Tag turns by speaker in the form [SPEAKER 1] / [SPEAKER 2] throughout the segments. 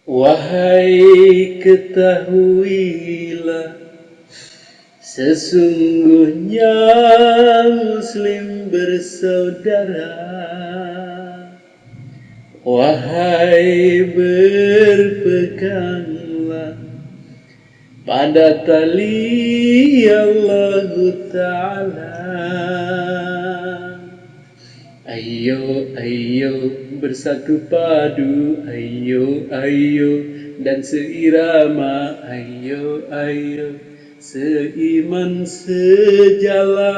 [SPEAKER 1] Wahai ketahuilah, sesungguhnya Muslim bersaudara. Wahai berpeganglah pada tali Allah Ta'ala. Ayo, ayo bersatu padu, ayo, ayo dan seirama, ayo, ayo seiman sejalan,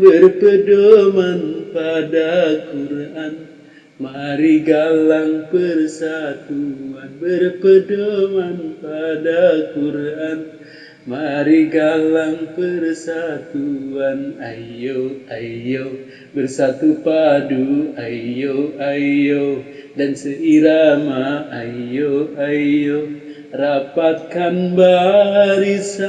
[SPEAKER 1] berpedoman pada Quran. Mari galang persatuan, berpedoman pada Quran. Mari galang persatuan, ayo, ayo bersatu padu, ayo, ayo dan seirama, ayo, ayo rapatkan barisan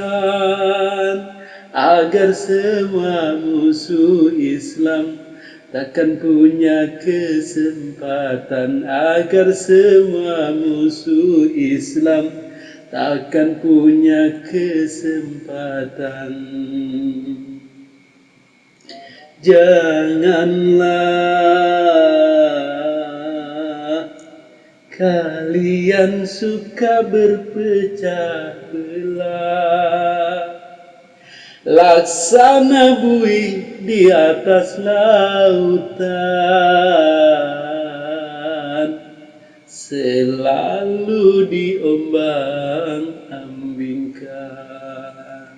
[SPEAKER 1] agar semua musuh Islam takkan punya kesempatan, agar semua musuh Islam takkan punya kesempatan. Janganlah kalian suka berpecah belah, laksana buih di atas lautan, selalu diombang-ambingkan.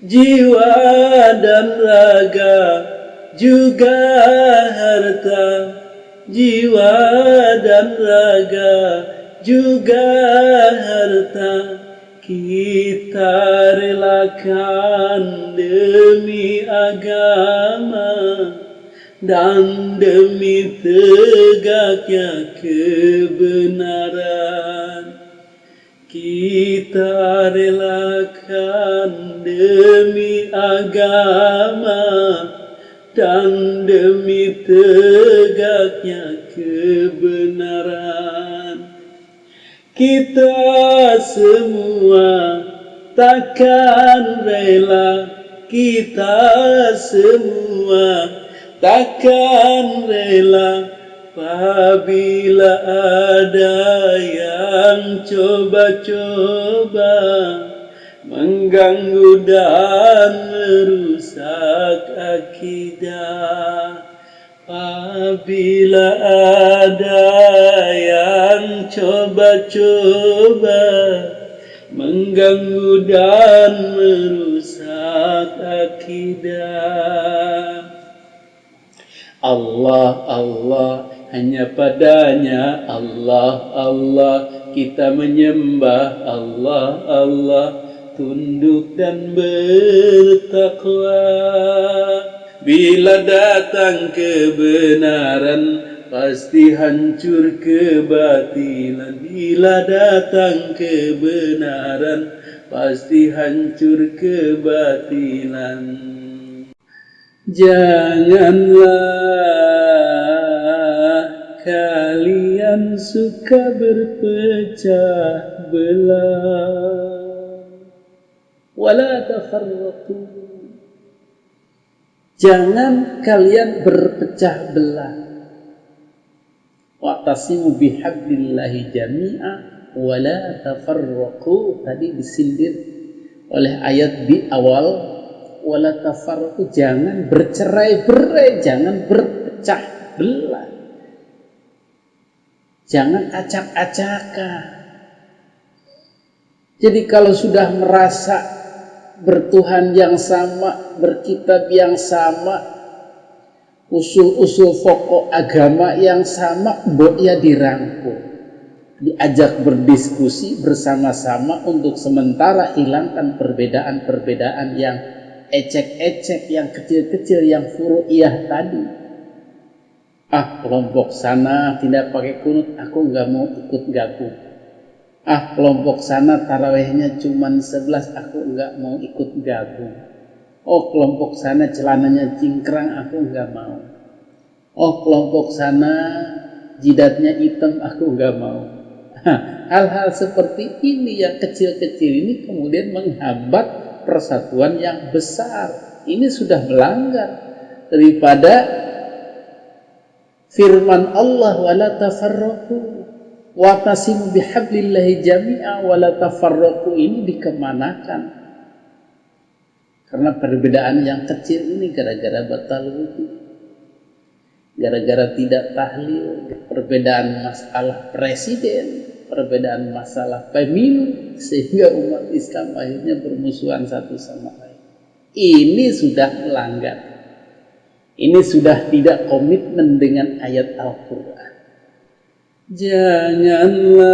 [SPEAKER 1] Jiwa dan raga juga harta, jiwa dan raga juga harta, kita relakan demi agama dan demi tegaknya kebenaran. Kita relakan demi agama dan demi tegaknya kebenaran. Kita semua takkan rela, kita semua takkan rela apabila ada yang coba-coba mengganggu dan merusak akidah. Apabila ada yang coba-coba mengganggu dan merusak akidah. Allah, Allah, hanya padanya Allah, Allah kita menyembah, Allah, Allah tunduk dan bertakwa. Bila datang kebenaran pasti hancur kebatilan. Bila datang kebenaran pasti hancur kebatilan. Janganlah kalian suka berpecah belah, wala tafarraqu. Jangan kalian berpecah belah. Wa'tasimu bihablillahi jami'a wala tafarraqu. Tadi disindir oleh ayat di awal, wala tafarraqu, jangan bercerai-berai, jangan berpecah belah. Jangan acak-acakan. Jadi kalau sudah merasa bertuhan yang sama, berkitab yang sama, usul-usul pokok agama yang sama, mbok ya dirangkul, diajak berdiskusi bersama-sama untuk sementara hilangkan perbedaan-perbedaan yang ecek-ecek, yang kecil-kecil, yang furu'iyah tadi. Kelompok sana tidak pakai kunut, aku nggak mau ikut gabung. Kelompok sana tarawihnya cuma 11, aku nggak mau ikut gabung. Kelompok sana celananya cingkrang, aku nggak mau. Kelompok sana jidatnya hitam, aku nggak mau. Hal-hal seperti ini yang kecil-kecil ini kemudian menghambat persatuan yang besar. Ini sudah melanggar daripada firman Allah, wala tafarraqu wa'tasimu bihablillahi jami'a wala tafarraqu, ini dikemanakan? Karena perbedaan yang kecil ini gara-gara batal wudu, gara-gara tidak tahlil, perbedaan masalah presiden, perbedaan masalah pemilu, sehingga umat Islam akhirnya bermusuhan satu sama lain. Ini sudah melanggar. Ini sudah tidak komitmen dengan ayat Al-Quran. Janganlah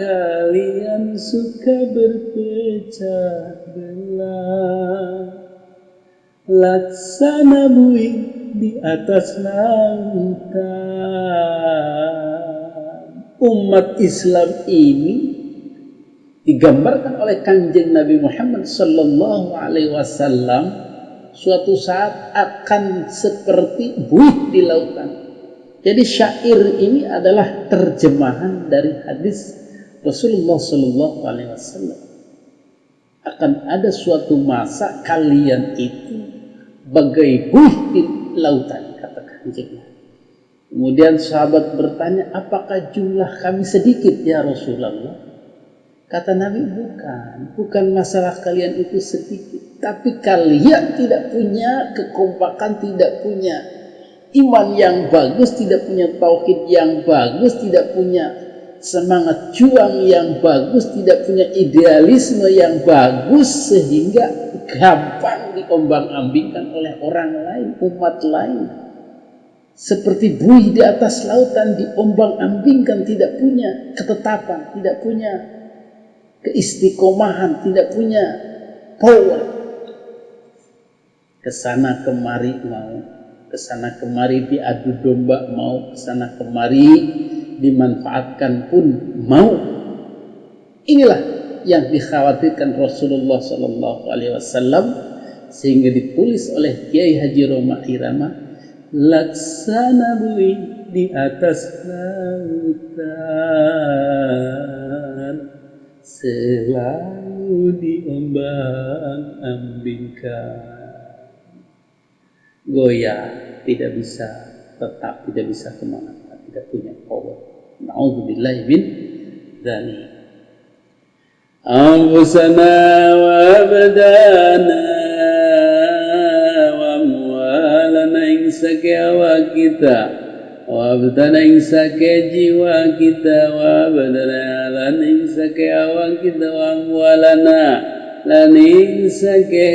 [SPEAKER 1] kalian suka berpecah belah, laksana buih di atas lautan. Umat Islam ini digambarkan oleh Kanjeng Nabi Muhammad sallallahu alaihi wasallam suatu saat akan seperti buih di lautan. Jadi syair ini adalah terjemahan dari hadis Rasulullah sallallahu alaihi wasallam. Akan ada suatu masa kalian itu bagai buih di lautan, kata Kanjeng. Kemudian sahabat bertanya, apakah jumlah kami sedikit ya Rasulullah? Kata Nabi, bukan masalah kalian itu sedikit, tapi kalian tidak punya kekompakan, tidak punya iman yang bagus, tidak punya tauhid yang bagus, tidak punya semangat juang yang bagus, tidak punya idealisme yang bagus, sehingga gampang diombang-ambingkan oleh orang lain, umat lain. Seperti buih di atas lautan, diombang-ambingkan, tidak punya ketetapan, tidak punya keistiqomahan, tidak punya power. Kesana kemari mau, kesana kemari diadu domba mau, kesana kemari dimanfaatkan pun mau. Inilah yang dikhawatirkan Rasulullah Sallallahu Alaihi Wasallam, sehingga ditulis oleh Kiai Haji Roma Irama, laksana buih di atas lautan, selalu diombang-ambingkan. Goyah, tidak bisa tetap, tidak bisa kemana, tidak punya power. Na'udzubillahi min dzalik. Anfusana wa abdana wa amwalana insake awak kita, wa abdana insake jiwa kita, wa abdana lan insake awak kita, wa amwalana lan insake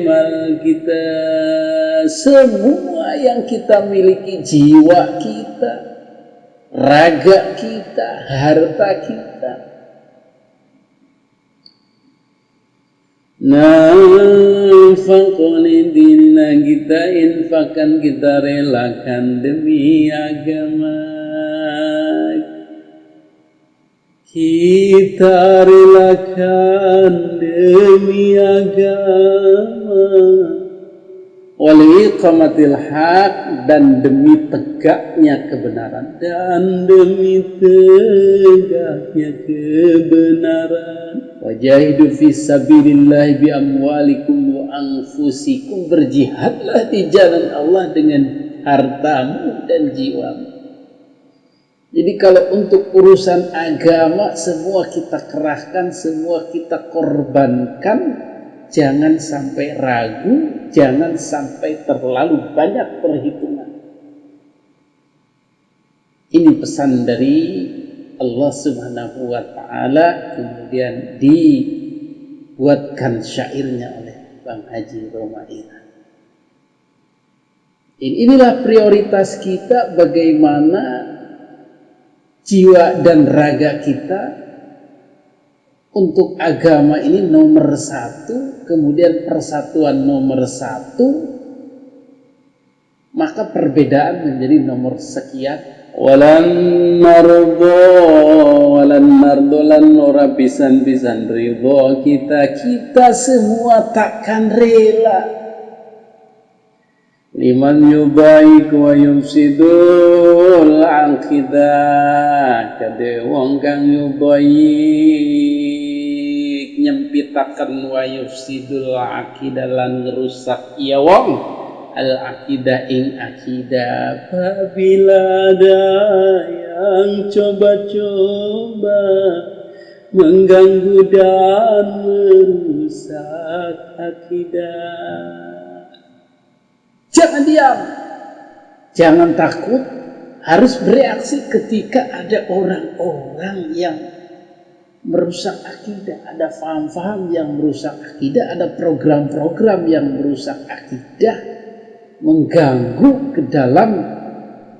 [SPEAKER 1] mal kita. Semua yang kita miliki, jiwa kita, raga kita, harta kita, nafaqoni dinina kita, infakan kita relakan demi agama kita, relakan demi agama, waliqamatil haq, dan demi tegaknya kebenaran, dan demi tegaknya kebenaran. Wajahidu fi sabilillah bi amwalikum wa anfusikum, berjihadlah di jalan Allah dengan hartamu dan jiwamu. Jadi kalau untuk urusan agama semua kita kerahkan, semua kita korbankan. Jangan sampai ragu, jangan sampai terlalu banyak perhitungan. Ini pesan dari Allah Subhanahu wa Ta'ala, kemudian dibuatkan syairnya oleh Bang Haji Roma Irama. Inilah prioritas kita, bagaimana jiwa dan raga kita untuk agama ini nomor satu, kemudian persatuan nomor satu, maka perbedaan menjadi nomor sekian. Walan nardo lan ora pisan-pisan ridho kita semua takkan rela liman yubaik wa yufsidul aqidah, kade wong kang yubaik nyempitaken wa yufsidul aqidah lan ngerusak iya wong al aqidah ing aqidah. Apabila ada yang coba-coba mengganggu dan merusak akidah, jangan diam, jangan takut, harus bereaksi ketika ada orang-orang yang merusak akidah, ada faham-faham yang merusak akidah, ada program-program yang merusak akidah, mengganggu ke dalam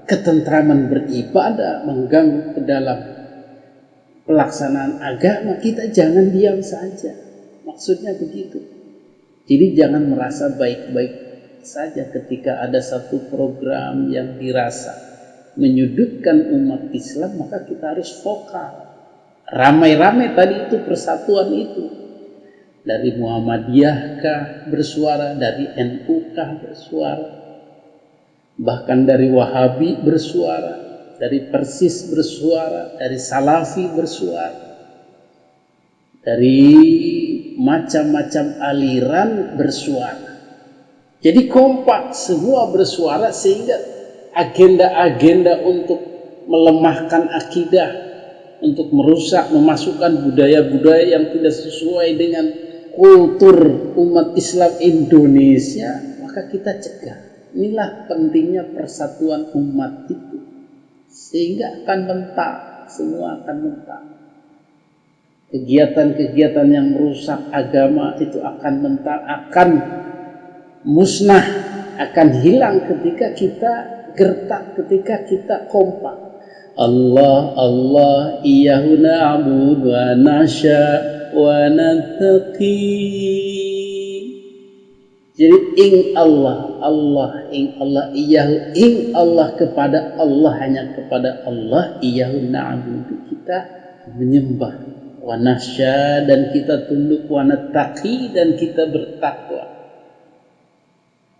[SPEAKER 1] ketentraman beribadah, mengganggu ke dalam pelaksanaan agama. Kita jangan diam saja, maksudnya begitu. Jadi jangan merasa baik-baik saja ketika ada satu program yang dirasa menyudutkan umat Islam, maka kita harus vokal. Ramai-ramai tadi itu persatuan itu. Dari Muhammadiyah kah bersuara, dari NU kah bersuara, bahkan dari Wahabi bersuara, dari Persis bersuara, dari Salafi bersuara, dari macam-macam aliran bersuara. Jadi kompak semua bersuara sehingga agenda-agenda untuk melemahkan akidah, untuk merusak, memasukkan budaya-budaya yang tidak sesuai dengan kultur umat Islam Indonesia, maka kita cegah. Inilah pentingnya persatuan umat itu, sehingga akan mentak, semua akan mentak. Kegiatan-kegiatan yang merusak agama itu akan mentak, akan musnah, akan hilang ketika kita gertak, ketika kita kompak. Allah Allah iyyahu na'budu wa nasya wa nattaqi. Jadi ing Allah, Allah ing Allah, iyyahu ing Allah, kepada Allah, hanya kepada Allah, iyyahu na'budu, kita menyembah, wa nasya, dan kita tunduk, wa nattaqi, dan kita bertakwa.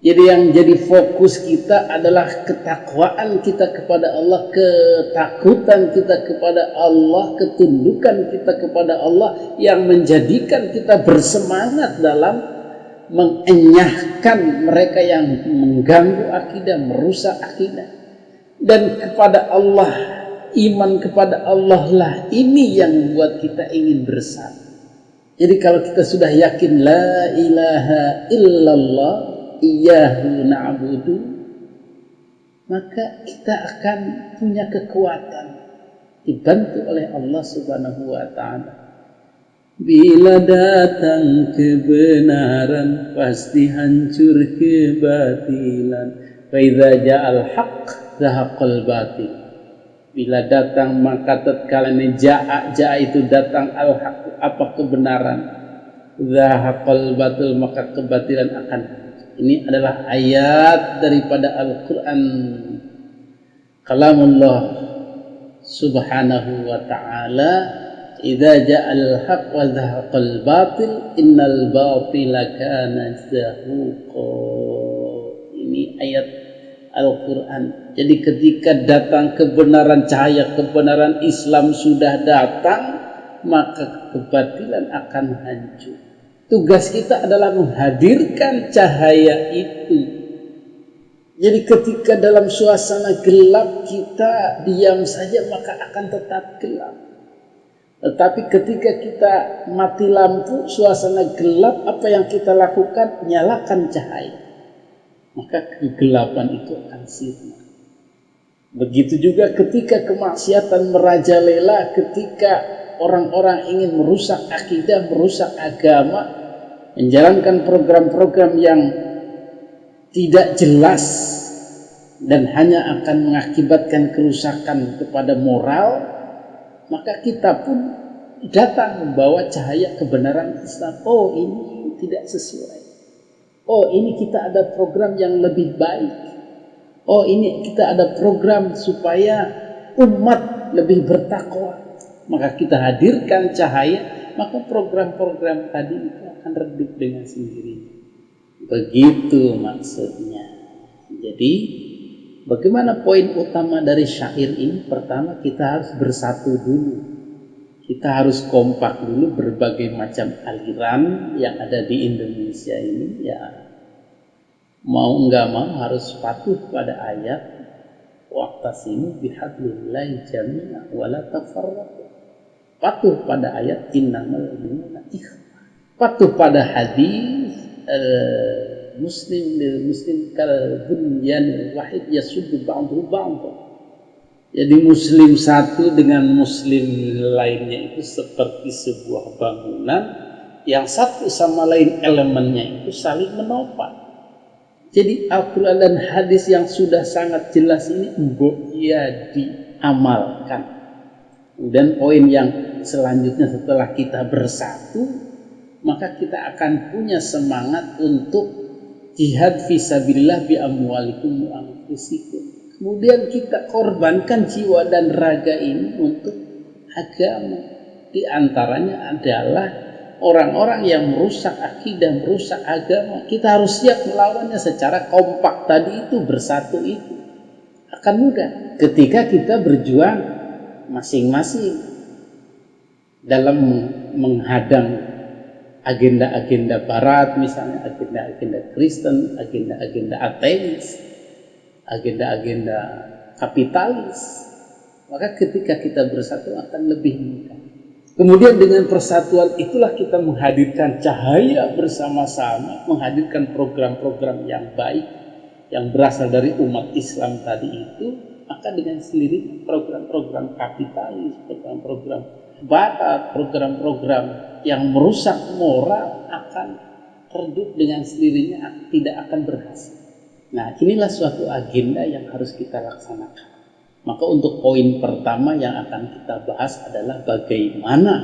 [SPEAKER 1] Jadi yang jadi fokus kita adalah ketakwaan kita kepada Allah, ketakutan kita kepada Allah, ketundukan kita kepada Allah, yang menjadikan kita bersemangat dalam mengenyahkan mereka yang mengganggu akidah, merusak akidah. Dan kepada Allah, iman kepada Allah lah ini yang membuat kita ingin bersatu. Jadi kalau kita sudah yakin la ilaha illallah iyyahu na'budu, maka kita akan punya kekuatan, dibantu oleh Allah Subhanahu wa ta'ala. Bila datang kebenaran, pasti hancur kebatilan. Fa idza ja'al haqq zahaqal batil. Bila datang maka tatkala ja'a itu datang al-haq, apa kebenaran, zahaqal batil, maka kebatilan akan. Ini adalah ayat daripada Al-Quran, kalamullah subhanahu wa ta'ala. Idza ja'al haqq wa zahaqal batil innal batila kana zahuqa. Ini ayat Al-Quran. Jadi ketika datang kebenaran, cahaya kebenaran Islam sudah datang, maka kebatilan akan hancur. Tugas kita adalah menghadirkan cahaya itu. Jadi ketika dalam suasana gelap kita diam saja, maka akan tetap gelap. Tetapi ketika kita mati lampu, suasana gelap, apa yang kita lakukan? Nyalakan cahaya. Maka kegelapan itu akan sirna. Begitu juga ketika kemaksiatan merajalela, ketika orang-orang ingin merusak akidah, merusak agama, menjalankan program-program yang tidak jelas dan hanya akan mengakibatkan kerusakan kepada moral, maka kita pun datang membawa cahaya kebenaran Islam. Oh, ini tidak sesuai. Oh, ini kita ada program yang lebih baik. Oh, ini kita ada program supaya umat lebih bertakwa. Maka kita hadirkan cahaya, maka program-program tadi itu akan redup dengan sendirinya. Begitu maksudnya. Jadi bagaimana poin utama dari syair ini? Pertama, kita harus bersatu dulu. Kita harus kompak dulu. Berbagai macam aliran yang ada di Indonesia ini, ya mau nggak mau harus patuh pada ayat wa'tasimu bihablillahi jami'an wa la tafarraqu. Patuh pada ayat innamal mu'minuna ikhwah. Patuh pada hadis muslim lil muslim kal bunyan wahid yasuddu ba'duhu ba'dha. Jadi muslim satu dengan muslim lainnya itu seperti sebuah bangunan yang satu sama lain elemennya itu saling menopang. Jadi Al-Quran dan hadis yang sudah sangat jelas ini ya diamalkan. Dan poin yang selanjutnya setelah kita bersatu, maka kita akan punya semangat untuk jihad fisabilillah bi amwalikum wa anfusikum. Kemudian kita korbankan jiwa dan raga ini untuk agama. Di antaranya adalah orang-orang yang merusak akidah, merusak agama. Kita harus siap melawannya secara kompak tadi itu, bersatu itu. Akan mudah ketika kita berjuang masing-masing dalam menghadang agenda-agenda barat, misalnya agenda-agenda Kristen, agenda-agenda ateis, agenda-agenda kapitalis. Maka ketika kita bersatu akan lebih mudah. Kemudian dengan persatuan itulah kita menghadirkan cahaya bersama-sama, menghadirkan program-program yang baik yang berasal dari umat Islam tadi itu. Maka dengan sendirinya program-program kapitalis, program-program barat, program-program yang merusak moral akan redup dengan sendirinya, tidak akan berhasil. Nah, inilah suatu agenda yang harus kita laksanakan. Maka untuk poin pertama yang akan kita bahas adalah bagaimana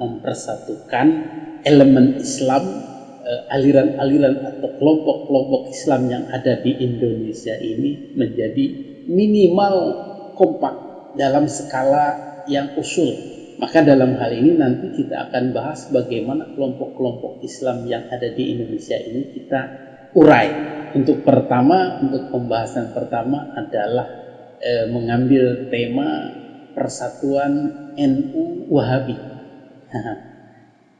[SPEAKER 1] mempersatukan elemen Islam, aliran-aliran atau kelompok-kelompok Islam yang ada di Indonesia ini menjadi minimal kompak dalam skala yang usul. Maka dalam hal ini nanti kita akan bahas bagaimana kelompok-kelompok Islam yang ada di Indonesia ini kita urai. Untuk pembahasan pertama adalah mengambil tema persatuan NU Wahabi.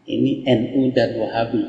[SPEAKER 1] Ini NU dan Wahabi.